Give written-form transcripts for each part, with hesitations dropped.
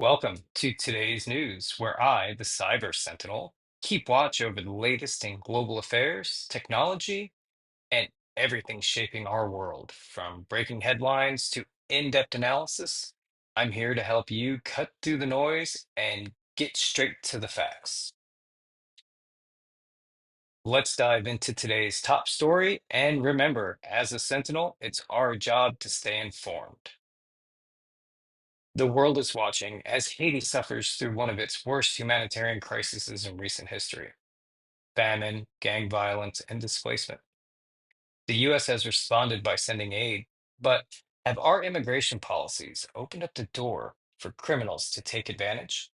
Welcome to today's news, where I, the Cyber Sentinel, keep watch over the latest in global affairs, technology, and everything shaping our world. From breaking headlines to in-depth analysis, I'm here to help you cut through the noise and get straight to the facts. Let's dive into today's top story. And remember, as a Sentinel, it's our job to stay informed. The world is watching as Haiti suffers through one of its worst humanitarian crises in recent history: famine, gang violence, and displacement. The U.S. has responded by sending aid, but have our immigration policies opened up the door for criminals to take advantage?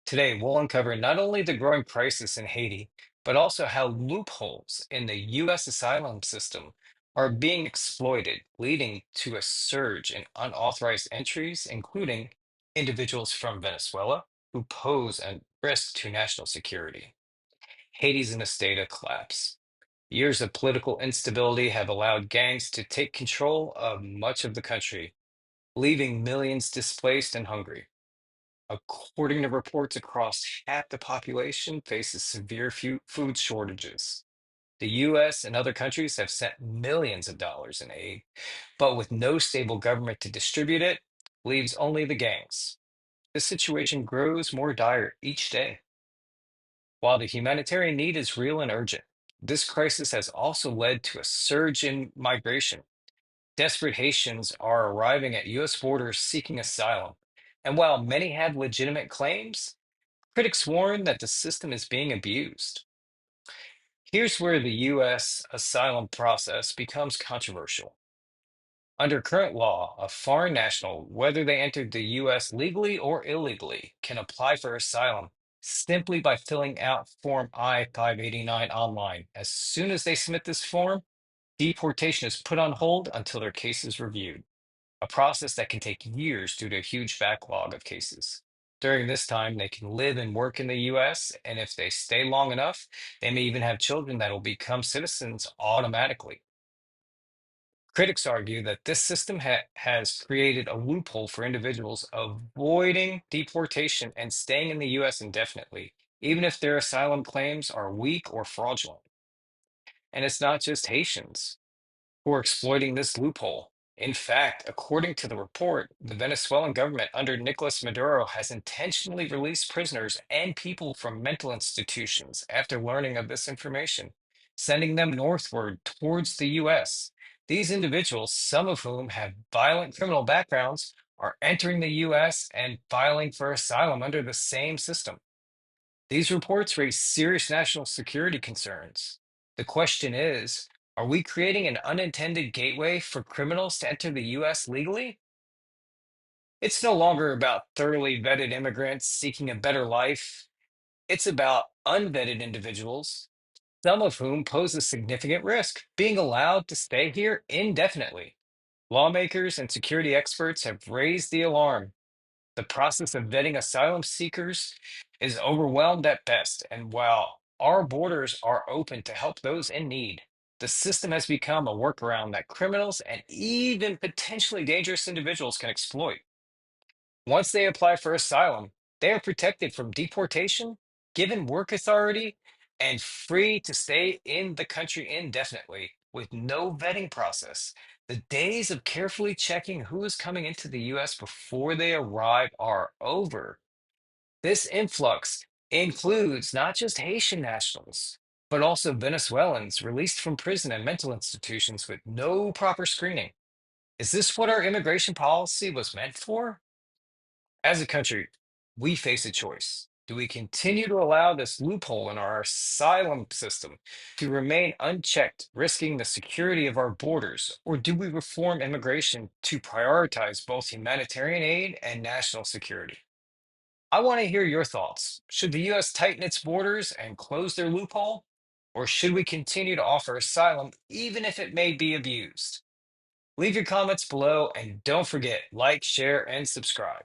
Today, we'll uncover not only the growing crisis in Haiti, but also how loopholes in the U.S. asylum system are being exploited, leading to a surge in unauthorized entries, including individuals from Venezuela who pose a risk to national security. Haiti's in a state of collapse. Years of political instability have allowed gangs to take control of much of the country, leaving millions displaced and hungry. According to reports, across half the population faces severe food shortages. The US and other countries have sent millions of dollars in aid, but with no stable government to distribute it, leaves only the gangs. The situation grows more dire each day. While the humanitarian need is real and urgent, this crisis has also led to a surge in migration. Desperate Haitians are arriving at US borders seeking asylum. And while many have legitimate claims, critics warn that the system is being abused. Here's where the U.S. asylum process becomes controversial. Under current law, a foreign national, whether they entered the U.S. legally or illegally, can apply for asylum simply by filling out Form I-589 online. As soon as they submit this form, deportation is put on hold until their case is reviewed, a process that can take years due to a huge backlog of cases. During this time, they can live and work in the US, and if they stay long enough, they may even have children that will become citizens automatically. Critics argue that this system has created a loophole for individuals avoiding deportation and staying in the US indefinitely, even if their asylum claims are weak or fraudulent. And it's not just Haitians who are exploiting this loophole. In fact, according to the report, the Venezuelan government under Nicolas Maduro has intentionally released prisoners and people from mental institutions after learning of this information, sending them northward towards the US. These individuals, some of whom have violent criminal backgrounds, are entering the US and filing for asylum under the same system. These reports raise serious national security concerns. The question is, are we creating an unintended gateway for criminals to enter the US legally? It's no longer about thoroughly vetted immigrants seeking a better life. It's about unvetted individuals, some of whom pose a significant risk, being allowed to stay here indefinitely. Lawmakers and security experts have raised the alarm. The process of vetting asylum seekers is overwhelmed at best, and while our borders are open to help those in need, the system has become a workaround that criminals and even potentially dangerous individuals can exploit. Once they apply for asylum, they are protected from deportation, given work authority, and free to stay in the country indefinitely with no vetting process. The days of carefully checking who is coming into the US before they arrive are over. This influx includes not just Haitian nationals, but also Venezuelans released from prison and mental institutions with no proper screening. Is this what our immigration policy was meant for? As a country, we face a choice. Do we continue to allow this loophole in our asylum system to remain unchecked, risking the security of our borders? Or do we reform immigration to prioritize both humanitarian aid and national security? I want to hear your thoughts. Should the U.S. tighten its borders and close their loophole? Or should we continue to offer asylum even if it may be abused? Leave your comments below and don't forget, like, share, and subscribe.